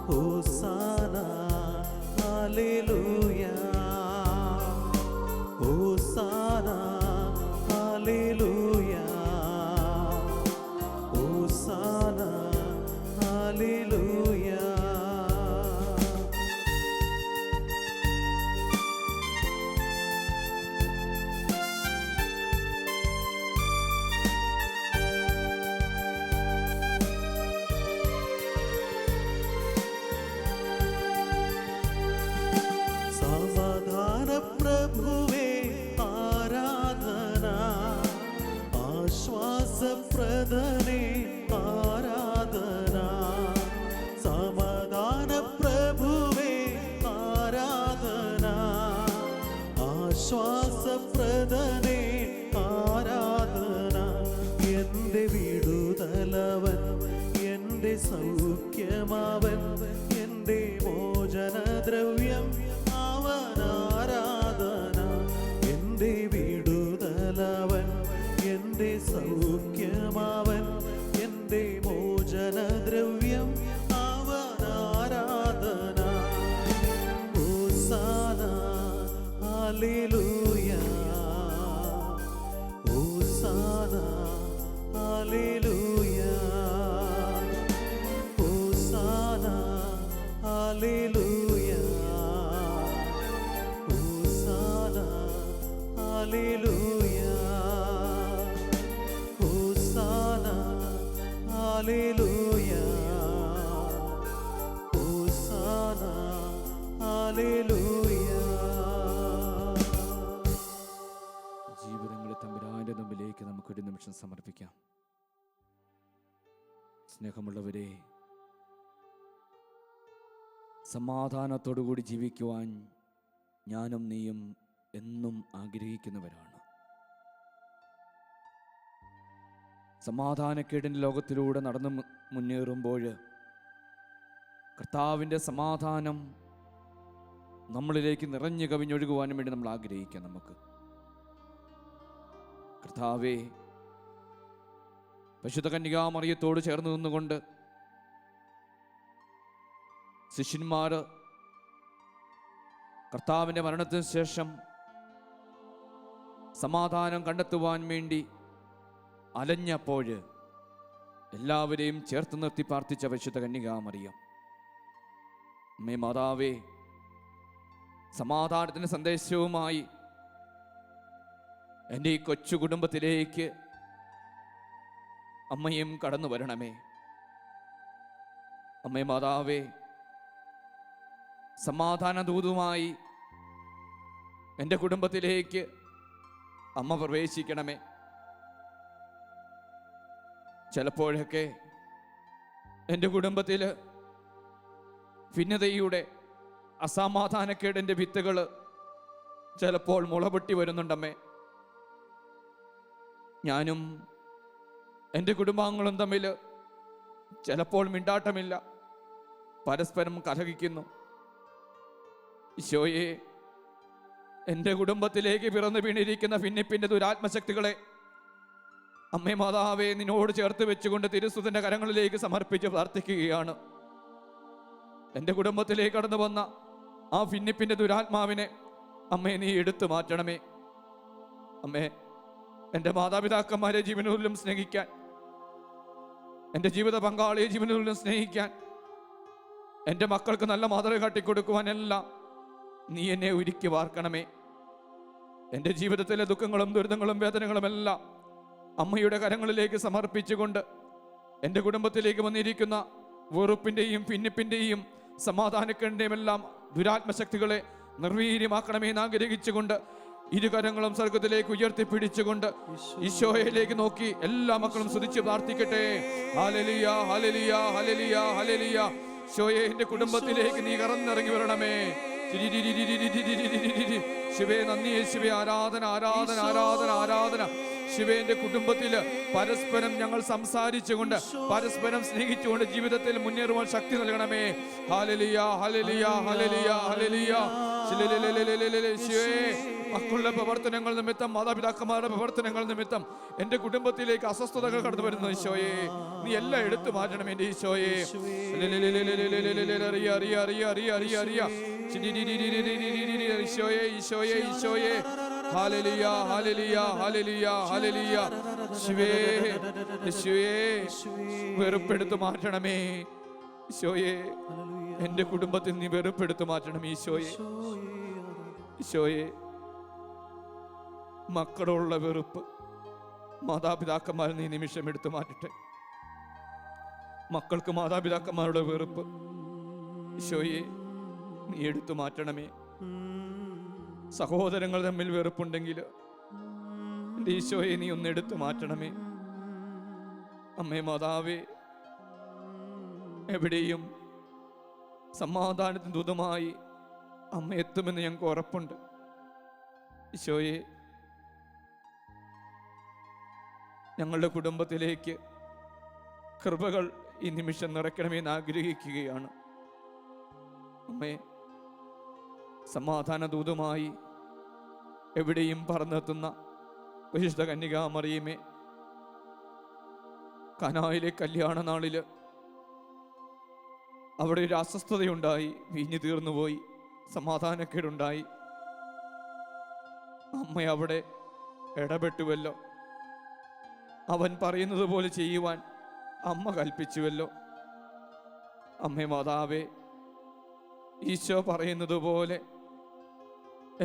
ഹോസാന hallelujah ഹോസാന hallelujah ഹോസാന hallelujah ഹോസാന hallelujah. സമാധാന പ്രഭുവേ ആരാധന, ആശ്വാസപ്രദനേ ആരാധന. സമാധാന പ്രഭുവേ ആരാധന, ആശ്വാസപ്രദനേ ആരാധന. എൻ്റെ വിടുതലവൻ, എൻ്റെ സൗഖ്യമാവൻ, എൻ്റെ മോചനദ്രവ്യം അവനാരാധന. എൻ്റെ വിടുതലവൻ, എൻ്റെ സൗഖ്യമാവൻ, എൻ്റെ മോചനദ്രവ്യം അവനാരാധന. ഹോസാന ഹല്ലേലൂയ ഹോസാന ഹല്ലേലൂയ ഹോസാന ഹല്ലേലൂയ ഹോസാന ഹല്ലേലൂയ ഹോസാന ഹല്ലേലൂയ ഹോസാന ഹല്ലേലൂയ. ജീവിതങ്ങളെ തമ്പുരാന്റെ മുമ്പിലേക്ക് നമുക്കൊരു നിമിഷം സമർപ്പിക്കാം. സ്നേഹമുള്ളവരെ, സമാധാനത്തോടുകൂടി ജീവിക്കുവാൻ ഞാനും നീയും എന്നും ആഗ്രഹിക്കുന്നവരാണ്. സമാധാനക്കേടിൻ്റെ ലോകത്തിലൂടെ നടന്നു മുന്നേറുമ്പോൾ കർത്താവിൻ്റെ സമാധാനം നമ്മളിലേക്ക് നിറഞ്ഞു കവിഞ്ഞൊഴുകുവാനും വേണ്ടി നമ്മൾ ആഗ്രഹിക്കാം. നമുക്ക് കർത്താവേ, പരിശുദ്ധ കന്യകാമറിയത്തോട് ചേർന്ന് നിന്നുകൊണ്ട് ശിഷ്യന്മാർ കർത്താവിൻ്റെ മരണത്തിന് ശേഷം സമാധാനം കണ്ടെത്തുവാൻ വേണ്ടി അലഞ്ഞപ്പോൾ എല്ലാവരെയും ചേർത്ത് നിർത്തി പ്രാർത്ഥിച്ച പരിശുദ്ധ കന്യകാമറിയം, അമ്മേ മാതാവേ, സമാധാനത്തിൻ്റെ സന്ദേശവുമായി എൻ്റെ ഈ കൊച്ചു കുടുംബത്തിലേക്ക് അമ്മയും കടന്നു വരണമേ. അമ്മേ മാതാവേ, സമാധാന ദൂതുമായി എൻ്റെ കുടുംബത്തിലേക്ക് അമ്മ പ്രവേശിക്കണമേ. ചിലപ്പോഴൊക്കെ എൻ്റെ കുടുംബത്തിൽ ഭിന്നതയുടെ അസമാധാനക്കേടിൻ്റെ വിത്തുകൾ ചിലപ്പോൾ മുളപൊട്ടി വരുന്നുണ്ടമ്മേ. ഞാനും എൻ്റെ കുടുംബാംഗങ്ങളും തമ്മിൽ ചിലപ്പോൾ മിണ്ടാട്ടമില്ല, പരസ്പരം കലഹിക്കുന്നു. ഈശോയെ, എൻ്റെ കുടുംബത്തിലേക്ക് പിറന്നു വീണിരിക്കുന്ന ഭിന്നിപ്പിൻ്റെ ദുരാത്മശക്തികളെ അമ്മേ മാതാവേ നിന്നോട് ചേർത്ത് വെച്ചുകൊണ്ട് തിരുസുതൻ്റെ കരങ്ങളിലേക്ക് സമർപ്പിച്ച് പ്രാർത്ഥിക്കുകയാണ്. എൻ്റെ കുടുംബത്തിലേക്ക് കടന്നു വന്ന ആ ഭിന്നിപ്പിൻ്റെ ദുരാത്മാവിനെ അമ്മേ നീ എടുത്തു മാറ്റണമേ. അമ്മേ, എൻ്റെ മാതാപിതാക്കന്മാരെ ജീവനുള്ളിലും സ്നേഹിക്കാൻ, എൻ്റെ ജീവിത പങ്കാളിയെ ജീവനുള്ളിലും സ്നേഹിക്കാൻ, എൻ്റെ മക്കൾക്ക് നല്ല മാതൃക കാട്ടിക്കൊടുക്കുവാനെല്ലാം നീ എന്നെ ഒരുക്കി വാർക്കണമേ. എൻ്റെ ജീവിതത്തിലെ ദുഃഖങ്ങളും ദുരിതങ്ങളും വേദനകളുമെല്ലാം അമ്മയുടെ കരങ്ങളിലേക്ക് സമർപ്പിച്ചുകൊണ്ട് എൻ്റെ കുടുംബത്തിലേക്ക് വന്നിരിക്കുന്ന വെറുപ്പിൻ്റെയും ഭിന്നിപ്പിൻ്റെയും സമാധാനക്കേടിൻ്റെയും എല്ലാം ദുരാത്മശക്തികളെ നിർവീര്യമാക്കണമെന്ന് ആഗ്രഹിച്ചുകൊണ്ട് ഇരുകരങ്ങളും സ്വർഗത്തിലേക്ക് ഉയർത്തിപ്പിടിച്ചുകൊണ്ട് ഈശോയിലേക്ക് നോക്കി എല്ലാ മക്കളും സ്തുതിച്ച് പ്രാർത്ഥിക്കട്ടെ. ഹല്ലേലൂയ ഹല്ലേലൂയ ഹല്ലേലൂയ ഹല്ലേലൂയ. ഈശോയെ, എൻ്റെ കുടുംബത്തിലേക്ക് നീ കടന്നിറങ്ങി വരണമേ. ശിവേ നന്ദി, യേശുവേ ആരാധന ആരാധന ആരാധന ആരാധന. ശിവേന്റെ കുടുംബത്തിൽ പരസ്പരം ഞങ്ങൾ സംസാരിച്ചുകൊണ്ട് പരസ്പരം സ്നേഹിച്ചുകൊണ്ട് ജീവിതത്തിൽ മുന്നേറുവാൻ ശക്തി നൽകണമേ. ഹല്ലേലൂയ ഹല്ലേലൂയ ഹല്ലേലൂയ ഹല്ലേലൂയ. ശിവേ മക്കളുടെ പ്രവർത്തനങ്ങൾ നിമിത്തം, മാതാപിതാക്കന്മാരുടെ പ്രവർത്തനങ്ങൾ നിമിത്തം എൻ്റെ കുടുംബത്തിലേക്ക് അസ്വസ്ഥതകൾ കടന്നു വരുന്നു ഈശോയെ. നീ എല്ലാം എടുത്തു മാറ്റണം എൻ്റെ ഈശോയെ. ഈശോയെ ഈശോയെ ഈശോയെ. ഹല്ലേലൂയ ഹല്ലേലൂയ ഹല്ലേലൂയ ഹല്ലേലൂയ. യേശുവേ യേശുവേ, വെറുപ്പെടുത്തു മാറ്റണമേ ഈശോയെ. എൻ്റെ കുടുംബത്തിൽ നീ വെറുപ്പെടുത്തു മാറ്റണം ഈശോയെ. ഈശോയെ, മക്കളോടുള്ള വെറുപ്പ് മാതാപിതാക്കന്മാർ നീ നിമിഷം എടുത്തു മാറ്റട്ടെ. മക്കൾക്ക് മാതാപിതാക്കന്മാരുടെ വെറുപ്പ് ഈശോയെ നീ എടുത്തു മാറ്റണമേ. സഹോദരങ്ങൾ തമ്മിൽ വെറുപ്പുണ്ടെങ്കിൽ എൻ്റെ ഈശോയെ നീ ഒന്ന് എടുത്തു മാറ്റണമേ. അമ്മേ മാതാവേ, എവിടെയും സമാധാനത്തിന് ദൂതമായി അമ്മ എത്തുമെന്ന് ഞങ്ങൾക്ക് ഉറപ്പുണ്ട് ഈശോയെ. ഞങ്ങളുടെ കുടുംബത്തിലേക്ക് കൃപകൾ ഈ നിമിഷം നിറയ്ക്കണമെന്ന് ആഗ്രഹിക്കുകയാണ് അമ്മേ. സമാധാന ദൂതമായി എവിടെയും പറന്നെത്തുന്ന പരിശുദ്ധ കന്യകാമറിയമേ, കനായിലെ കല്യാണ നാളില് അവിടെ ഒരു അസ്വസ്ഥതയുണ്ടായി, വീഞ്ഞു തീർന്നുപോയി, സമാധാനക്കേടുണ്ടായി. അമ്മ അവിടെ ഇടപെട്ടുവല്ലോ. അവൻ പറയുന്നത് പോലെ ചെയ്യുവാൻ അമ്മ കൽപ്പിച്ചുവല്ലോ. അമ്മേ മാതാവേ, ഈശോ പറയുന്നത് പോലെ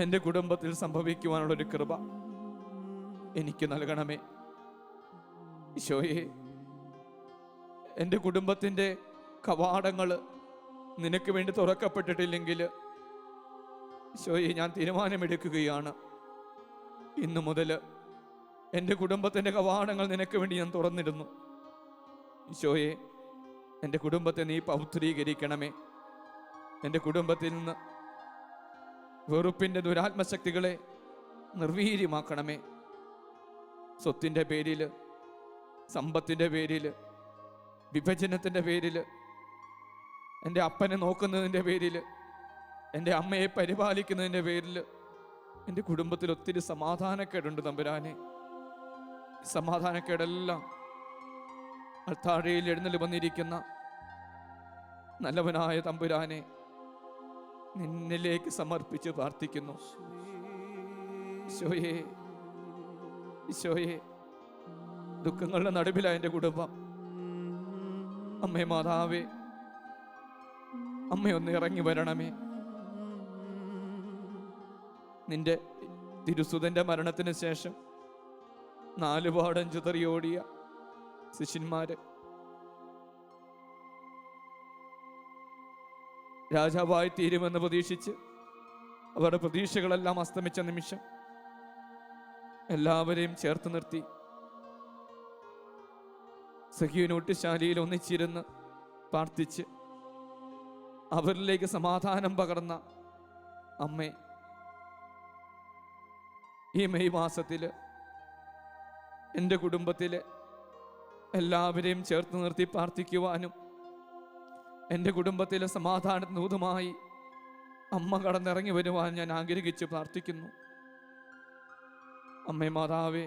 എൻ്റെ കുടുംബത്തിൽ സംഭവിക്കുവാനുള്ളൊരു കൃപ എനിക്ക് നൽകണമേ ഈശോയെ. എൻ്റെ കുടുംബത്തിൻ്റെ കവാടങ്ങൾ നിനക്ക് വേണ്ടി തുറക്കപ്പെട്ടിട്ടില്ലെങ്കിൽ ഈശോയെ, ഞാൻ തീരുമാനമെടുക്കുകയാണ്. ഇന്നു മുതൽ എൻ്റെ കുടുംബത്തിൻ്റെ കവാടങ്ങൾ നിനക്ക് വേണ്ടി ഞാൻ തുറന്നിടുന്നു ഈശോയെ. എൻ്റെ കുടുംബത്തെ നീ പൗത്രീകരിക്കണമേ. എൻ്റെ കുടുംബത്തിൽ നിന്ന് വെറുപ്പിൻ്റെ ദുരാത്മശക്തികളെ നിർവീര്യമാക്കണമേ. സ്വത്തിൻ്റെ പേരിൽ, സമ്പത്തിൻ്റെ പേരിൽ, വിഭജനത്തിൻ്റെ പേരിൽ, എൻ്റെ അപ്പനെ നോക്കുന്നതിൻ്റെ പേരിൽ, എൻ്റെ അമ്മയെ പരിപാലിക്കുന്നതിൻ്റെ പേരിൽ എൻ്റെ കുടുംബത്തിൽ ഒത്തിരി സമാധാനക്കേടുണ്ട് തമ്പുരാനെ. സമാധാനക്കേടെല്ലാം അൾത്താഴയിൽ എഴുന്നള്ളി വന്നിരിക്കുന്ന നല്ലവനായ തമ്പുരാനെ നിന്നിലേക്ക് സമർപ്പിച്ച് പ്രാർത്ഥിക്കുന്നു ഈശോയെ. ഈശോയെ, ദുഃഖങ്ങളുടെ നടുവിലായ എൻ്റെ കുടുംബം. അമ്മേ മാതാവേ, അമ്മയൊന്ന് ഇറങ്ങി വരണമേ. നിന്റെ തിരുസുതന്റെ മരണത്തിന് ശേഷം 4 പാടം ചിതറിയോടിയ ശിഷ്യന്മാര് രാജാവായി തീരുമെന്ന് പ്രതീക്ഷിച്ച് അവരുടെ പ്രതീക്ഷകളെല്ലാം അസ്തമിച്ച നിമിഷം എല്ലാവരെയും ചേർത്ത് നിർത്തി സഖിയോനൊട്ടിശാലയിൽ ഒന്നിച്ചിരുന്ന് പ്രാർത്ഥിച്ച് അവരിലേക്ക് സമാധാനം പകർന്ന അമ്മേ, ഈ മെയ് മാസത്തിൽ എൻ്റെ കുടുംബത്തിലെ എല്ലാവരെയും ചേർത്ത് നിർത്തി പ്രാർത്ഥിക്കുവാനും എൻ്റെ കുടുംബത്തിലെ സമാധാനത്തിനൂതമായി അമ്മ കടന്നിറങ്ങി വരുവാൻ ഞാൻ ആഗ്രഹിച്ച് പ്രാർത്ഥിക്കുന്നു. അമ്മേ മാതാവേ,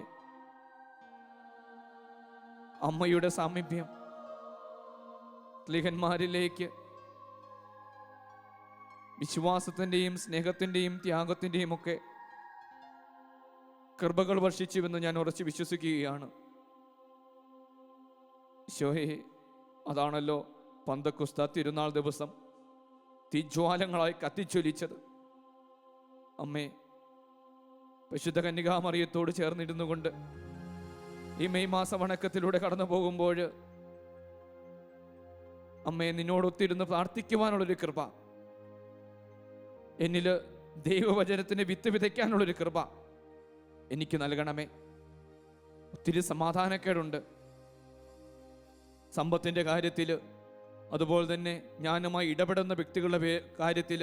അമ്മയുടെ സാമീപ്യം സ്ലീഹന്മാരിലേക്ക് വിശ്വാസത്തിൻ്റെയും സ്നേഹത്തിൻ്റെയും ത്യാഗത്തിൻ്റെയും ഒക്കെ കൃപകൾ വർഷിച്ചുവെന്ന് ഞാൻ ഉറച്ചു വിശ്വസിക്കുകയാണ് ഈശോയെ. അതാണല്ലോ പന്തക്കുസ്ത തിരുനാൾ ദിവസം തീജ്വാലങ്ങളായി കത്തിച്ചൊലിച്ചത്. അമ്മേ, പരിശുദ്ധ കന്യകാമറിയത്തോട് ചേർന്നിരുന്നു കൊണ്ട് ഈ മെയ് മാസ വണക്കത്തിലൂടെ കടന്നു പോകുമ്പോൾ അമ്മേ, നിന്നോടൊത്തിരുന്ന് പ്രാർത്ഥിക്കുവാനുള്ളൊരു കൃപ, എന്നില് ദൈവവചനത്തിന് വിത്ത് വിതയ്ക്കാനുള്ളൊരു കൃപ എനിക്ക് നൽകണമേ. ഒത്തിരി സമാധാനക്കേടുണ്ട് സമ്പത്തിൻ്റെ കാര്യത്തിൽ, അതുപോലെ തന്നെ ഞാനുമായി ഇടപെടുന്ന വ്യക്തികളുടെ കാര്യത്തിൽ,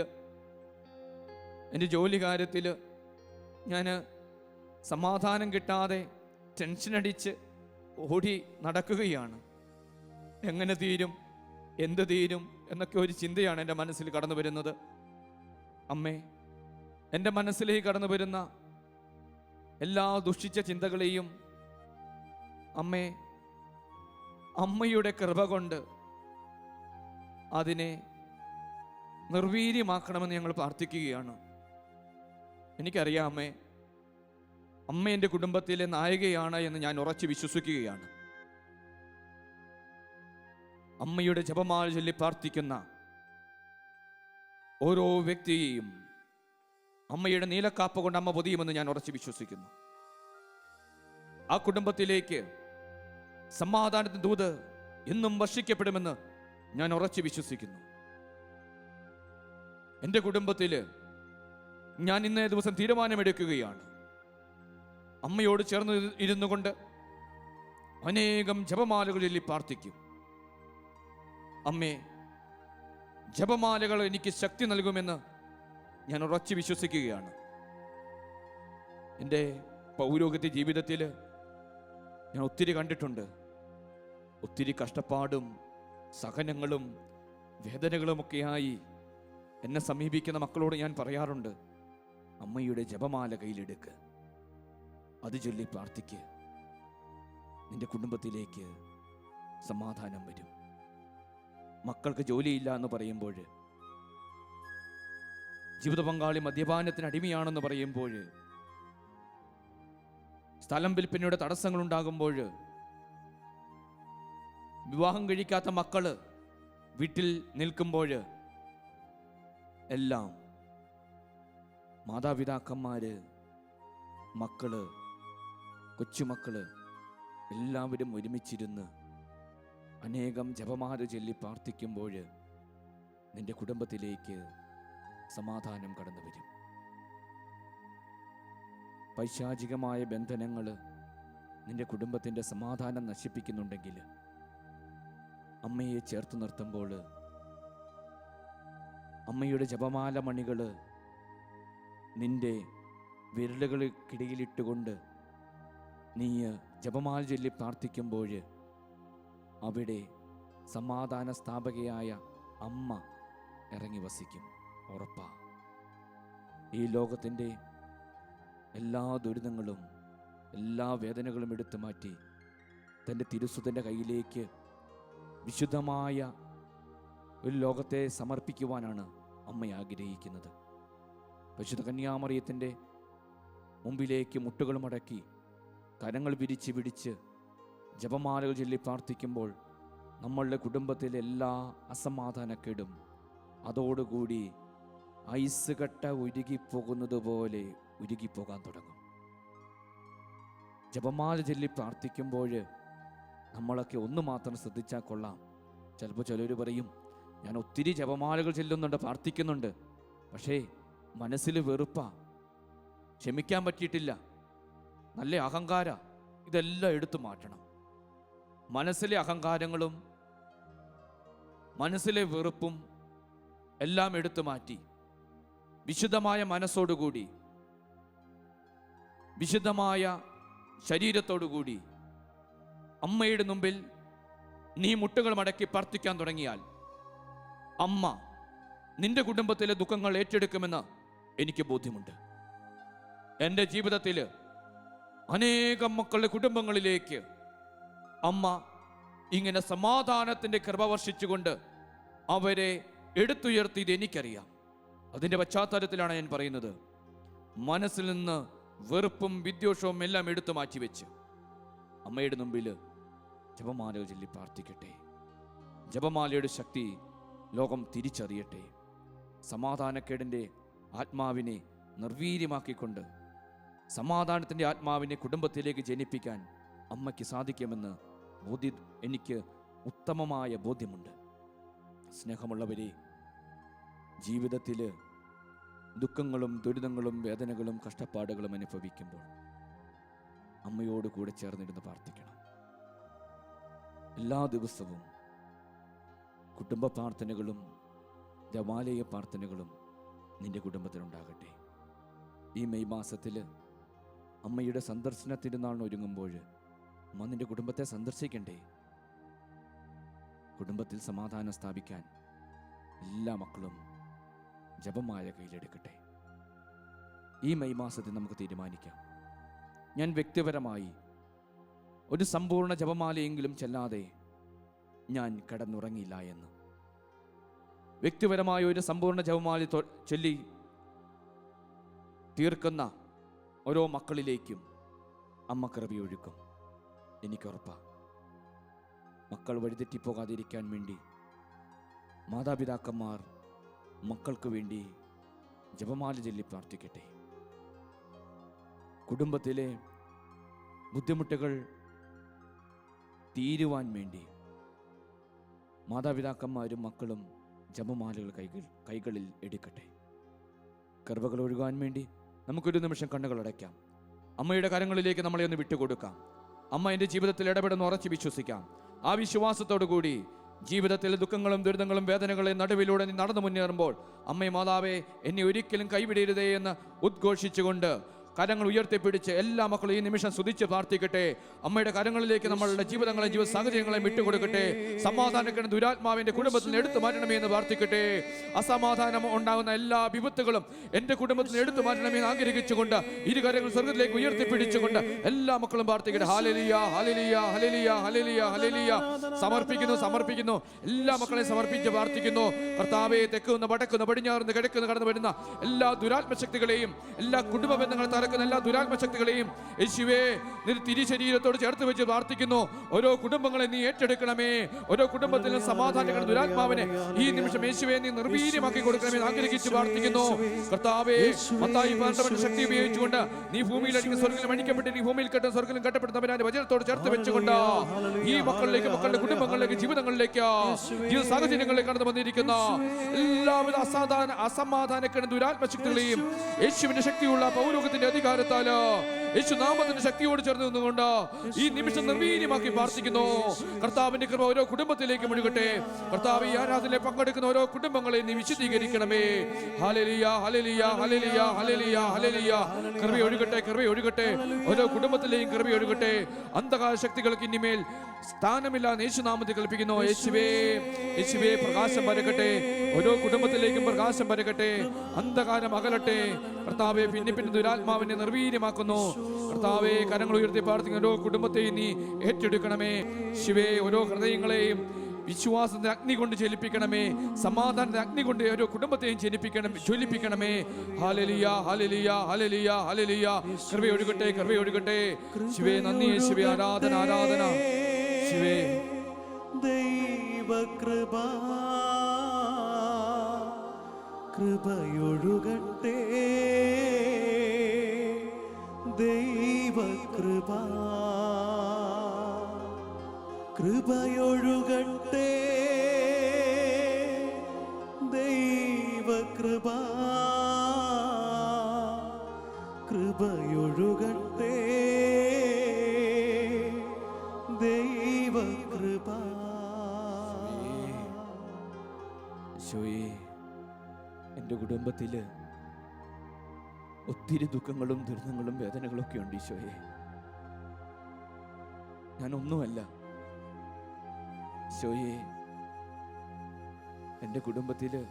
എൻ്റെ ജോലി കാര്യത്തിൽ ഞാൻ സമാധാനം കിട്ടാതെ ടെൻഷനടിച്ച് ഓടി നടക്കുകയാണ്. എങ്ങനെ തീരും, എന്ത് തീരും എന്നൊക്കെ ഒരു ചിന്തയാണ് എൻ്റെ മനസ്സിൽ കടന്നു വരുന്നത്. അമ്മേ, എൻ്റെ മനസ്സിലേക്ക് കടന്നു വരുന്ന എല്ലാ ദുഷിച്ച ചിന്തകളെയും അമ്മേ, അമ്മയുടെ കൃപ കൊണ്ട് അതിനെ നിർവീര്യമാക്കണമെന്ന് ഞങ്ങൾ പ്രാർത്ഥിക്കുകയാണ്. എനിക്കറിയാം അമ്മേ, അമ്മ എൻ്റെ കുടുംബത്തിലെ നായികയാണ് എന്ന് ഞാൻ ഉറച്ചു വിശ്വസിക്കുകയാണ്. അമ്മയുടെ ജപമാല ചൊല്ലി പ്രാർത്ഥിക്കുന്ന ഓരോ വ്യക്തിയെയും അമ്മയുടെ നീലക്കാപ്പ കൊണ്ട് അമ്മ പൊതിയുമെന്ന് ഞാൻ ഉറച്ചു വിശ്വസിക്കുന്നു. ആ കുടുംബത്തിലേക്ക് സമാധാനത്തിൻ ദൂത് എന്നും വർഷിക്കപ്പെടുമെന്ന് ഞാൻ ഉറച്ചു വിശ്വസിക്കുന്നു. എൻ്റെ കുടുംബത്തിൽ ഞാൻ ഇന്നേ ദിവസം തീരുമാനമെടുക്കുകയാണ്. അമ്മയോട് ചേർന്ന് ഇരുന്നു കൊണ്ട് അനേകം ജപമാലകൾ ചൊല്ലി പ്രാർത്ഥിക്കും. അമ്മേ, ജപമാലകൾ എനിക്ക് ശക്തി നൽകുമെന്ന് ഞാൻ ഉറച്ചു വിശ്വസിക്കുകയാണ്. എൻ്റെ പൗരോഹിത്യ ജീവിതത്തിൽ ഞാൻ ഒത്തിരി കണ്ടിട്ടുണ്ട്. ഒത്തിരി കഷ്ടപ്പാടും സഹനങ്ങളും വേദനകളുമൊക്കെയായി എന്നെ സമീപിക്കുന്ന മക്കളോട് ഞാൻ പറയാറുണ്ട്, അമ്മയുടെ ജപമാല കയ്യിലെടുക്ക്, അത് ചൊല്ലി പ്രാർത്ഥിക്ക്, നിന്റെ കുടുംബത്തിലേക്ക് സമാധാനം വരും. മക്കൾക്ക് ജോലിയില്ല എന്ന് പറയുമ്പോൾ, ജീവിത പങ്കാളി മദ്യപാനത്തിന് അടിമയാണെന്ന് പറയുമ്പോൾ, സ്ഥലം വിൽപ്പനയുടെ തടസ്സങ്ങൾ ഉണ്ടാകുമ്പോൾ, വിവാഹം കഴിക്കാത്ത മക്കള് വീട്ടിൽ നിൽക്കുമ്പോൾ, എല്ലാം മാതാപിതാക്കന്മാര്, മക്കള്, കൊച്ചുമക്കള് എല്ലാവരും ഒരുമിച്ചിരുന്ന് അനേകം ജപമാല ചൊല്ലി പ്രാർത്ഥിക്കുമ്പോൾ നിന്റെ കുടുംബത്തിലേക്ക് സമാധാനം കടന്നു വരും. പൈശാചികമായ ബന്ധനങ്ങൾ നിന്റെ കുടുംബത്തിൻ്റെ സമാധാനം നശിപ്പിക്കുന്നുണ്ടെങ്കിൽ അമ്മയെ ചേർത്ത് നിർത്തുമ്പോൾ, അമ്മയുടെ ജപമാല മണികൾ നിന്റെ വിരലുകൾക്കിടയിലിട്ടുകൊണ്ട് നീ ജപമാല ചൊല്ലി പ്രാർത്ഥിക്കുമ്പോൾ അവിടെ സമാധാന സ്ഥാപകയായ അമ്മ ഇറങ്ങി വസിക്കും. ഉറപ്പാ. ഈ ലോകത്തിൻ്റെ എല്ലാ ദുരിതങ്ങളും എല്ലാ വേദനകളും എടുത്തു മാറ്റി തൻ്റെ തിരുസുതൻ്റെ കയ്യിലേക്ക് വിശുദ്ധമായ ഒരു ലോകത്തെ സമർപ്പിക്കുവാനാണ് അമ്മ ആഗ്രഹിക്കുന്നത്. പരിശുദ്ധ കന്യാമറിയത്തിൻ്റെ മുമ്പിലേക്ക് മുട്ടുകൾ മടക്കി കരങ്ങൾ വിരിച്ച് പിടിച്ച് ജപമാലകൾ ചൊല്ലി പ്രാർത്ഥിക്കുമ്പോൾ നമ്മളുടെ കുടുംബത്തിലെ എല്ലാ അസമാധാനക്കേടും അതോടുകൂടി ഐസ് കട്ട ഉരുകിപ്പോകുന്നത് പോലെ ഉരുകിപ്പോകാൻ തുടങ്ങും. ജപമാല ചൊല്ലി പ്രാർത്ഥിക്കുമ്പോൾ നമ്മളൊക്കെ ഒന്ന് മാത്രം ശ്രദ്ധിച്ചാൽ കൊള്ളാം. ചിലപ്പോൾ ചിലർ പറയും, ഞാൻ ഒത്തിരി ജപമാലകൾ ചെല്ലുന്നുണ്ട്, പ്രാർത്ഥിക്കുന്നുണ്ട്, പക്ഷേ മനസ്സിൽ വെറുപ്പാ, ക്ഷമിക്കാൻ പറ്റിയിട്ടില്ല, നല്ല അഹങ്കാര. ഇതെല്ലാം എടുത്തു മാറ്റണം. മനസ്സിലെ അഹങ്കാരങ്ങളും മനസ്സിലെ വെറുപ്പും എല്ലാം എടുത്തു മാറ്റി വിശുദ്ധമായ മനസ്സോടുകൂടി വിശുദ്ധമായ ശരീരത്തോടുകൂടി അമ്മയുടെ മുമ്പിൽ നീ മുട്ടുകൾ മടക്കി പ്രാർത്ഥിക്കാൻ തുടങ്ങിയാൽ അമ്മ നിന്റെ കുടുംബത്തിലെ ദുഃഖങ്ങൾ ഏറ്റെടുക്കുമെന്ന് എനിക്ക് ബോധ്യമുണ്ട്. എൻ്റെ ജീവിതത്തിൽ അനേകം മക്കളുടെ കുടുംബങ്ങളിലേക്ക് അമ്മ ഇങ്ങനെ സമാധാനത്തിൻ്റെ കൃപ വർഷിച്ചുകൊണ്ട് അവരെ എടുത്തുയർത്തിയത് എനിക്കറിയാം. അതിൻ്റെ പശ്ചാത്തലത്തിലാണ് ഞാൻ പറയുന്നത്. മനസ്സിൽ നിന്ന് വെറുപ്പും വിദ്വേഷവും എല്ലാം എടുത്തു മാറ്റിവെച്ച് അമ്മയുടെ മുമ്പിൽ ജപമാല ചൊല്ലി പ്രാർത്ഥിക്കട്ടെ. ജപമാലയുടെ ശക്തി ലോകം തിരിച്ചറിയട്ടെ. സമാധാനക്കേടിൻ്റെ ആത്മാവിനെ നിർവീര്യമാക്കിക്കൊണ്ട് സമാധാനത്തിൻ്റെ ആത്മാവിനെ കുടുംബത്തിലേക്ക് ജനിപ്പിക്കാൻ അമ്മയ്ക്ക് സാധിക്കുമെന്ന് എനിക്ക് ഉത്തമമായ ബോധ്യമുണ്ട്. സ്നേഹമുള്ളവരെ, ജീവിതത്തിൽ ദുഃഖങ്ങളും ദുരിതങ്ങളും വേദനകളും കഷ്ടപ്പാടുകളും അനുഭവിക്കുമ്പോൾ അമ്മയോട് കൂടെ ചേർന്നിരുന്ന് പ്രാർത്ഥിക്കണം. എല്ലാ ദിവസവും കുടുംബ പ്രാർത്ഥനകളും ദേവാലയ പ്രാർത്ഥനകളും നിന്റെ കുടുംബത്തിലുണ്ടാകട്ടെ. ഈ മെയ് മാസത്തിൽ അമ്മയുടെ സന്ദർശന തിരുനാളിന് ഒരുങ്ങുമ്പോൾ അമ്മ നിന്റെ കുടുംബത്തെ സന്ദർശിക്കണ്ടേ? കുടുംബത്തിൽ സമാധാനം സ്ഥാപിക്കാൻ എല്ലാ മക്കളും ജപമാല കയ്യിലെടുക്കട്ടെ. ഈ മെയ് മാസത്തിൽ നമുക്ക് തീരുമാനിക്കാം, ഞാൻ വ്യക്തിപരമായി ഒരു സമ്പൂർണ്ണ ജപമാലയെങ്കിലും ചെല്ലാതെ ഞാൻ കിടന്നുറങ്ങില്ല എന്ന്. വ്യക്തിപരമായ ഒരു സമ്പൂർണ്ണ ജപമാല ചൊല്ലി തീർക്കുന്ന ഓരോ മക്കളിലേക്കും അമ്മ കൃപയൊഴുക്കും. എനിക്കുറപ്പാ. മക്കൾ വഴിതെറ്റിപ്പോകാതിരിക്കാൻ വേണ്ടി മാതാപിതാക്കന്മാർ മക്കൾക്ക് വേണ്ടി ജപമാല ചൊല്ലി പ്രാർത്ഥിക്കട്ടെ. കുടുംബത്തിലെ ബുദ്ധിമുട്ടുകൾ തീരുവാൻ വേണ്ടി മാതാപിതാക്കന്മാരും മക്കളും ജപമാലകൾ കൈകളിൽ എടുക്കട്ടെ. കൃപകൾ ഒഴുകാൻ വേണ്ടി നമുക്കൊരു നിമിഷം കണ്ണുകൾ അടയ്ക്കാം. അമ്മയുടെ കരങ്ങളിലേക്ക് നമ്മളെ ഒന്ന് വിട്ടുകൊടുക്കാം. അമ്മ എൻ്റെ ജീവിതത്തിൽ ഇടപെടുന്ന ഉറച്ച് വിശ്വസിക്കാം. ആ വിശ്വാസത്തോടു കൂടി ജീവിതത്തിലെ ദുഃഖങ്ങളും ദുരിതങ്ങളും വേദനകളെയും നടുവിലൂടെ നീ നടന്നു മുന്നേറുമ്പോൾ, അമ്മേ മാതാവേ എന്നെ ഒരിക്കലും കൈവിടരുതേ എന്ന് ഉദ്ഘോഷിച്ചുകൊണ്ട് കരങ്ങൾ ഉയർത്തിപ്പിടിച്ച് എല്ലാ മക്കളും ഈ നിമിഷം സ്തുതിച്ച് പ്രാർത്ഥിക്കട്ടെ. അമ്മയുടെ കരങ്ങളിലേക്ക് നമ്മളുടെ ജീവിതങ്ങളെയും ജീവിത സാഹചര്യങ്ങളെയും വിട്ടുകൊടുക്കട്ടെ. സമാധാനത്തിന് ദുരാത്മാവിന്റെ കുടുംബത്തിൽ നിന്ന് എടുത്തു മാറ്റണമേ എന്ന് പ്രാർത്ഥിക്കട്ടെ. അസമാധാനം ഉണ്ടാകുന്ന എല്ലാ വിപത്തുകളും എൻ്റെ കുടുംബത്തിൽ നിന്ന് എടുത്തു മാറ്റണമേ എന്ന് ആഗ്രഹിച്ചുകൊണ്ട് ഇരു കരങ്ങൾ സ്വർഗ്ഗത്തിലേക്ക് ഉയർത്തിപ്പിടിച്ചുകൊണ്ട് എല്ലാ മക്കളും പ്രാർത്ഥിക്കട്ടെ. ഹല്ലേലൂയ, ഹല്ലേലൂയ, ഹല്ലേലൂയ, ഹല്ലേലൂയ, ഹല്ലേലൂയ. സമർപ്പിക്കുന്നു. എല്ലാ മക്കളെയും സമർപ്പിച്ച് പ്രാർത്ഥിക്കുന്നു. കർത്താവേ, തെക്കുന്ന് വടക്കുന്ന് പടിഞ്ഞാറുന്ന് കിഴക്കുന്ന് കടന്നു വരുന്ന എല്ലാ ദുരാത്മശക്തികളെയും, എല്ലാ കുടുംബ ബന്ധങ്ങൾ എല്ലാ ദുരാത്മശക്തികളെയും യേശുവേ നിന്റെ തിരുശരീരത്തോട് ചേർത്ത് വെച്ച് പ്രാർത്ഥിക്കുന്നു. ഓരോ കുടുംബങ്ങളെ നീ ഏറ്റെടുക്കണമേ. ഓരോ കുടുംബത്തിലും സമാധാനങ്ങൾ ദുരാത്മാവിനെ ഈ നിമിഷം യേശുവേ നീ നിർവീര്യമാക്കി കൊടുക്കണമേ ആഗ്രഹിച്ച് പ്രാർത്ഥിക്കുന്നു. കർത്താവേ, മത്തായി 12 ശക്തി ഉപയോഗിച്ചുകൊണ്ട് നീ ഭൂമിയിൽ അടിക്കുന്ന സ്വർഗ്ഗത്തിലും അടിക്കപ്പെട്ട് നീ ഭൂമിയിൽ കെട്ടുന്ന സ്വർഗ്ഗത്തിലും കെട്ടപ്പെടുന്നവരാന്റെ വചനത്തോട് ചേർത്ത് വെച്ചുകൊണ്ട് ഈ മക്കളിലേക്ക്, മക്കളുടെ കുടുംബങ്ങളിലേക്ക്, ജീവിതങ്ങളിലേക്ക്, ജീവിത സാഹചര്യങ്ങളിലേക്ക് കടന്നു വന്നിരിക്കുന്ന എല്ലാവിധ അസമാധാനക്കെടുന്ന ദുരാത്മശക്തികളെയും യേശുവിന്റെ ശക്തിയുള്ള പൗരോഗത്തിന്റെ അധികാരത്താല് യേശുനാമത്തിന്റെ ശക്തിയോട് ചേർന്ന് നിന്നുകൊണ്ട് ഈ നിമിഷം നിർവീര്യമാക്കി പ്രാർത്ഥിക്കുന്നു. കർത്താവിന്റെ കൃപ ഓരോ കുടുംബത്തിലേക്ക് മുഴുകട്ടെ. കർത്താവ് ഈ ആരാധനയിൽ പങ്കെടുക്കുന്ന ഓരോ കുടുംബങ്ങളെ നീ വിശദീകരിക്കണമേ. ഹല്ലേലൂയ, ഹല്ലേലൂയ, ഹല്ലേലൂയ, ഹല്ലേലൂയ, ഹല്ലേലൂയ. കൃപയൊഴുകട്ടെ. ഓരോ കുടുംബത്തിലെയും കൃപയൊഴുകട്ടെ. അന്ധകാര ശക്തികൾക്ക് ഇനിമേൽ സ്ഥാനമില്ല യേശുനാമത്തിൽ കൽപ്പിക്കുന്നു. യേശുവേ പ്രകാശം പരക്കട്ടെ. ഓരോ കുടുംബത്തിലേക്കും പ്രകാശം പരക്കട്ടെ. അന്ധകാരം അകലട്ടെ. കർത്താവെ, പിന്നെ ദുരാത്മാവിനെ നിർവീര്യമാക്കുന്നു. കർത്താവെ, കരങ്ങൾ ഉയർത്തി പ്രാർത്ഥിക്കുന്ന ഓരോ കുടുംബത്തെയും നീ ഏറ്റെടുക്കണമേ. ശിവേ, ഓരോ ഹൃദയങ്ങളെയും വിശ്വാസത്തിന്റെ അഗ്നി കൊണ്ട് ജ്വലിപ്പിക്കണമേ. സമാധാനത്തിന്റെ അഗ്നി കൊണ്ട് ഓരോ കുടുംബത്തെയും ജ്വലിപ്പിക്കണമേ. ഹല്ലേലൂയ, ഹല്ലേലൂയ, ഹല്ലേലൂയ, ഹല്ലേലൂയ. കൃപയൊഴുകട്ടെ. ശിവേ നന്ദി. ശിവേ ആരാധന. ശിവേ ദൈവകൃപ കൃപയൊഴുകട്ടെ. ദൈവകൃപ കൃപയൊഴുകട്ടെ. ദൈവകൃപ കൃപയൊഴുകട്ടെ. ദൈവകൃപ. ഈശോയേ, എൻ്റെ കുടുംബത്തില് ഒത്തിരി ദുഃഖങ്ങളും ദുരിതങ്ങളും വേദനകളൊക്കെ ഉണ്ട്. ഈശോയെ, ഞാനൊന്നുമല്ല. ഈശോയെ, എൻ്റെ കുടുംബത്തില്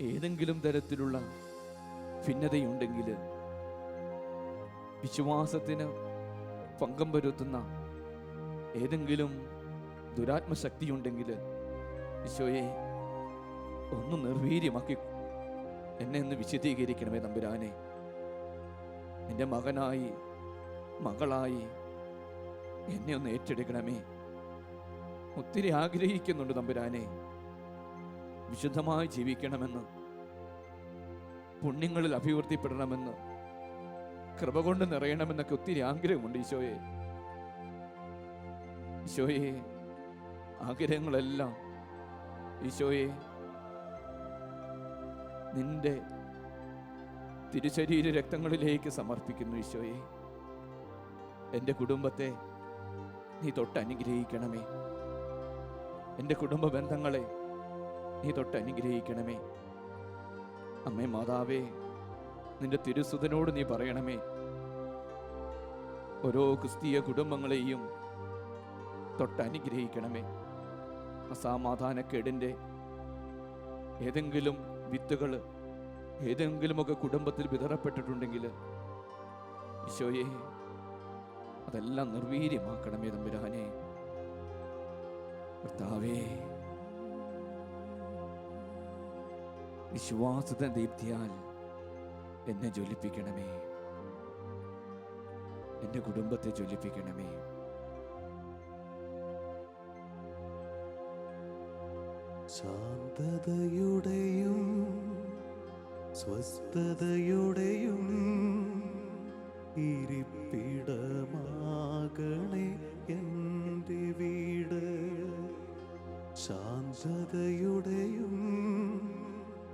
ഏതെങ്കിലും തരത്തിലുള്ള ഭിന്നതയുണ്ടെങ്കിൽ, വിശ്വാസത്തിന് ഭംഗം വരുത്തുന്ന ഏതെങ്കിലും ദുരാത്മശക്തിയുണ്ടെങ്കിൽ ഈശോയെ ഒന്ന് നിർവീര്യമാക്കി എന്നെ ഒന്ന് വിശദീകരിക്കണമേ തമ്പുരാനെ. എൻ്റെ മകനായി, മകളായി എന്നെ ഒന്ന് ഏറ്റെടുക്കണമേ. ഒത്തിരി ആഗ്രഹിക്കുന്നുണ്ട് തമ്പുരാനെ, വിശുദ്ധമായി ജീവിക്കണമെന്ന്, പുണ്യങ്ങളിൽ അഭിവൃദ്ധിപ്പെടണമെന്ന്, കൃപ കൊണ്ട് നിറയണമെന്നൊക്കെ ഒത്തിരി ആഗ്രഹമുണ്ട്. ഈശോയെ, ആഗ്രഹങ്ങളെല്ലാം ഈശോയെ നിന്റെ തിരുശരീര രക്തങ്ങളിലേക്ക് സമർപ്പിക്കുന്നു. ഈശോയെ, എൻ്റെ കുടുംബത്തെ നീ തൊട്ടനുഗ്രഹിക്കണമേ. എൻ്റെ കുടുംബ ബന്ധങ്ങളെ നീ തൊട്ടനുഗ്രഹിക്കണമേ. അമ്മേ മാതാവേ, നിന്റെ തിരുസുതനോട് നീ പറയണമേ, ഓരോ ക്രിസ്തീയ കുടുംബങ്ങളെയും തൊട്ടനുഗ്രഹിക്കണമേ. അസമാധാനക്കേടിൻ്റെ ഏതെങ്കിലും വിത്തുകൾ ഏതെങ്കിലുമൊക്കെ കുടുംബത്തിൽ വിതറപ്പെട്ടിട്ടുണ്ടെങ്കിൽ ഈശോയെ അതെല്ലാം നിർവീര്യമാക്കണമേ തമ്പുരാനെ. കർത്താവേ, വിശ്വാസത്തെ ദീപ്തിയാൽ എന്നെ ജ്വലിപ്പിക്കണമേ, എൻ്റെ കുടുംബത്തെ ജ്വലിപ്പിക്കണമേ. ശാന്തതയുടെയും സ്വസ്ഥതയുടെയും ഇരിപ്പിടമാകണേ എൻ്റെ വീട്. ശാന്തതയുടെയും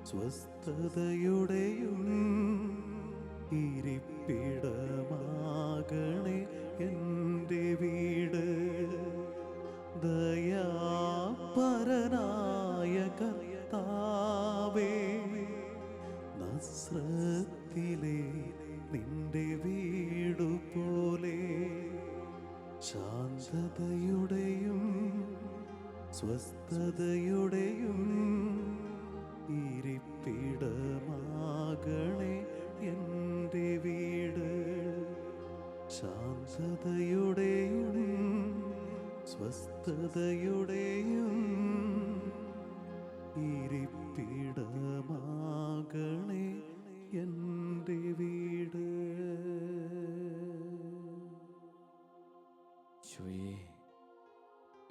സ്വസ്ഥതയുടെയും ഇരിപ്പിടമാകണേ എൻ്റെ വീട്. ദയാപരനായ കർത്താവേ, നസ്രത്തിലെ നിന്റെ വീടു പോലെ ശാന്തതയുടെയും സ്വസ്ഥതയുടെയും ഇരിപ്പിടമാകണേ എൻ്റെ വീട്. ശാന്തതയുടെയും സ്വസ്ഥതയുടെയും ഇരിപ്പിടമാകണേ എൻ്റെ വീട്. ഈശോയേ,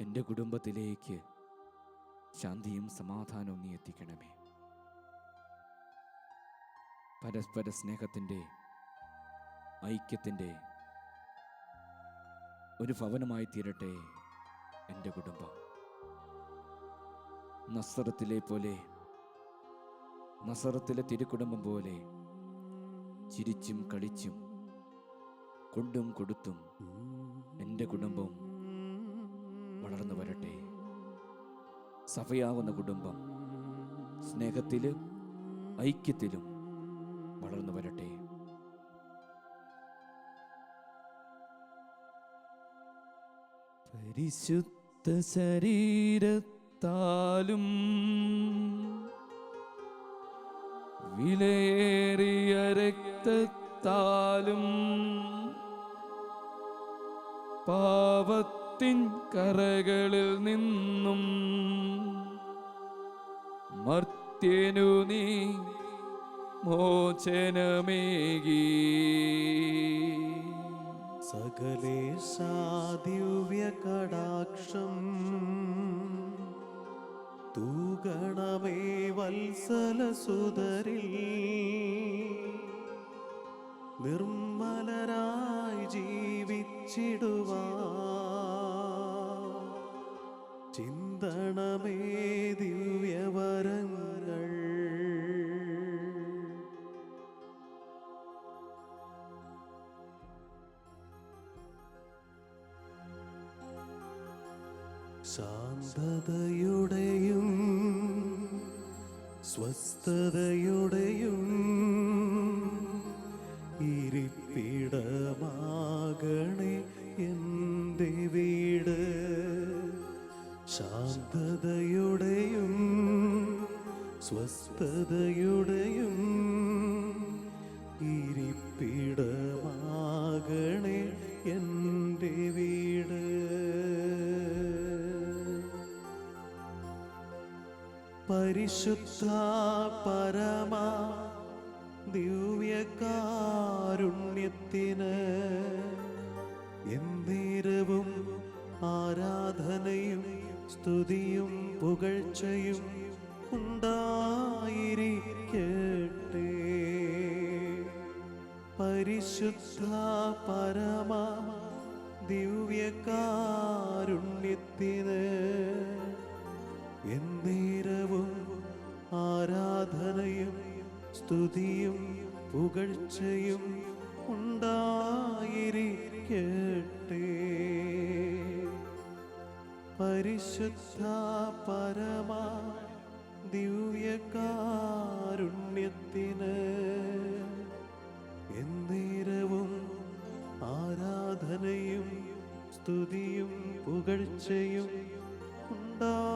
എൻ്റെ കുടുംബത്തിലേക്ക് ശാന്തിയും സമാധാനവും നീ എത്തിക്കണമേ. പരസ്പര സ്നേഹത്തിൻ്റെ, ഐക്യത്തിൻ്റെ ഒരു ഭവനമായി തീരട്ടെ എൻ്റെ കുടുംബം. നസറത്തിലെ തിരുക്കുടുംബം പോലെ ചിരിച്ചും കളിച്ചും കൊണ്ടും കൊടുത്തും എൻ്റെ കുടുംബം വളർന്നു വരട്ടെ. സഭയാവുന്ന കുടുംബം സ്നേഹത്തിലും ഐക്യത്തിലും വളർന്നു വരട്ടെ. പരിശുദ്ധ ശരീരത്താലും വിലയേറിയ രക്തത്താലും പാപത്തിൻ കറകളിൽ നിന്നും മർത്യനു നീ മോചനമേകി. സകലേശാ ദിവ്യ കടാക്ഷം തൂഗണമേ വത്സലസുതരിൽ. നിർമ്മലരായി ജീവിച്ചിടുവാൻ ചിന്തണമേ ദിവ്യവരങ്ങൾ. ശാന്തതയുടെയും സ്വസ്ഥതയുടെയും ഇരിപ്പിടമാകണേ എൻ്റെ വീട്. ശാന്തതയുടെയും സ്വസ്ഥതയുടെയും ഇരിപ്പിടമാകണേ എൻ്റെ വീട്. പരിശുദ്ധ പരമ ദിവ്യകാരുണ്യത്തിന് എന്നേരവും ആരാധനയും സ്തുതിയും പുകഴ്ചയും ഉണ്ടായിരിക്കട്ടെ. പരിശുദ്ധ പരമ ദിവ്യകാരുണ്യത്തിന് എന്നേരവും ആരാധനയും സ്തുതിയും പുകഴ്ചയും ഉണ്ടായിരിക്കട്ടെ. പരിശുദ്ധ പരമ ദിവ്യകാരുണ്യത്തിന് എന്നേരവും ആരാധനയും സ്തുതിയും പുകഴ്ചയും ഉണ്ടായിരിക്കട്ടെ.